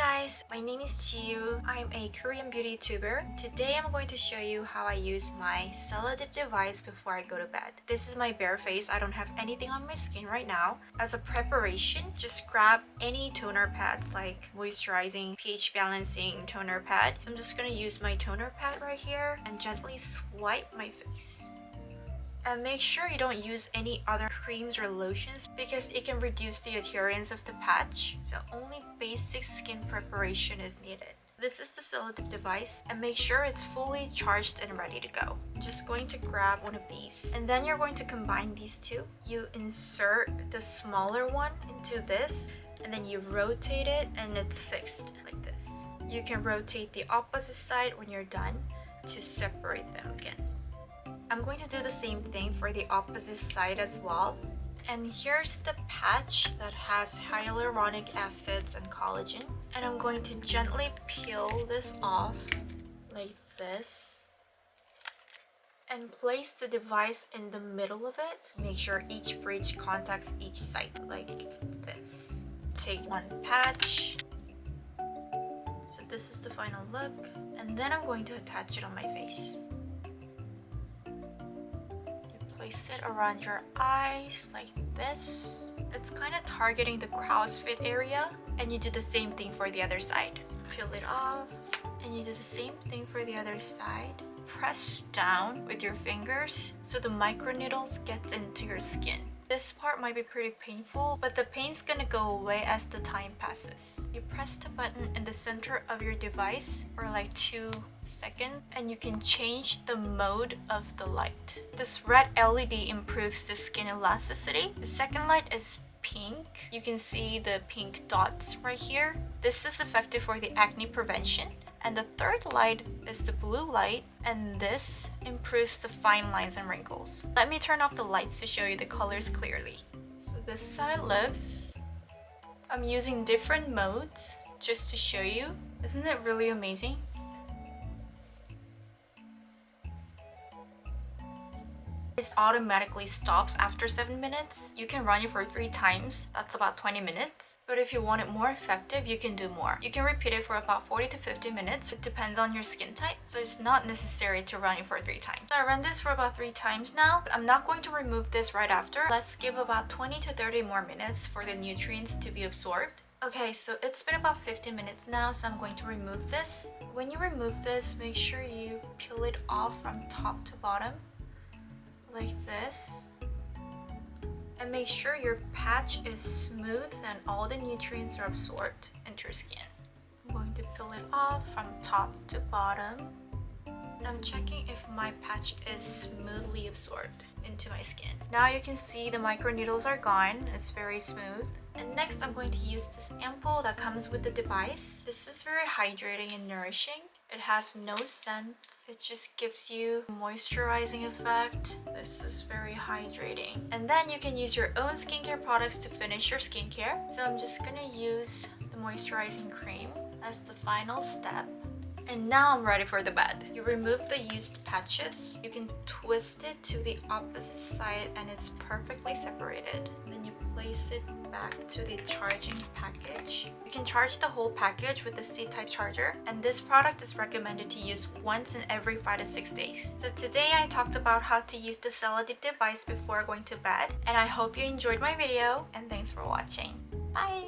guys, my name is Chiyu. I'm a Korean beauty tuber. Today I'm going to show you how I use my celladeep device before I go to bed. This is my bare face. I don't have anything on my skin right now. As a preparation, just grab any toner pads like moisturizing, pH balancing toner pad. So I'm just gonna use my toner pad right here and gently swipe my face. And make sure you don't use any other creams or lotions because it can reduce the adherence of the patch. So only basic skin preparation is needed. This is the celladeep device and make sure it's fully charged and ready to go. I'm just going to grab one of these and then you're going to combine these two. You insert the smaller one into this and then you rotate it and it's fixed like this. You can rotate the opposite side when you're done to separate them again. I'm going to do the same thing for the opposite side as well. And here's the patch that has hyaluronic acids and collagen. And I'm going to gently peel this off like this. And place the device in the middle of it. Make sure each bridge contacts each side like this. Take one patch. So this is the final look. And then I'm going to attach it on my face. Place it around your eyes like this. It's kind of targeting the crow's feet area, and you do the same thing for the other side. Peel it off and you do the same thing for the other side. Press down with your fingers so the microneedles gets into your skin. This part might be pretty painful, but the pain's gonna go away as the time passes. You press the button in the center of your device for like 2 seconds and you can change the mode of the light. This red LED improves the skin elasticity. The second light is pink. You can see the pink dots right here. This is effective for the acne prevention. And the third light is the blue light, and this improves the fine lines and wrinkles. Let me turn off the lights to show you the colors clearly. So this side looks... I'm using different modes just to show you. Isn't it really amazing? It automatically stops after 7 minutes. You can run it for 3 times. That's about 20 minutes. But if you want it more effective, you can do more. You can repeat it for about 40 to 50 minutes. It depends on your skin type. So it's not necessary to run it for 3 times. So I run this for about 3 times now. But I'm not going to remove this right after. Let's give about 20 to 30 more minutes for the nutrients to be absorbed. Okay, so it's been about 15 minutes now, so I'm going to remove this. When you remove this, make sure you peel it off from top to bottom. Like this, and make sure your patch is smooth and all the nutrients are absorbed into your skin. I'm going to peel it off from top to bottom, and I'm checking if my patch is smoothly absorbed into my skin. Now you can see the microneedles are gone. It's very smooth. And next I'm going to use this ampoule that comes with the device. This is very hydrating and nourishing. It has no scent. It just gives you a moisturizing effect. This is very hydrating. And then you can use your own skincare products to finish your skincare. So I'm just gonna use the moisturizing cream as the final step. And now I'm ready for the bed. You remove the used patches. You can twist it to the opposite side and it's perfectly separated. Then you place it back to the charging package. You can charge the whole package with the C-type charger, and this product is recommended to use once in every 5 to 6 days. So today I talked about how to use the celladeep device before going to bed, and I hope you enjoyed my video, and thanks for watching. Bye!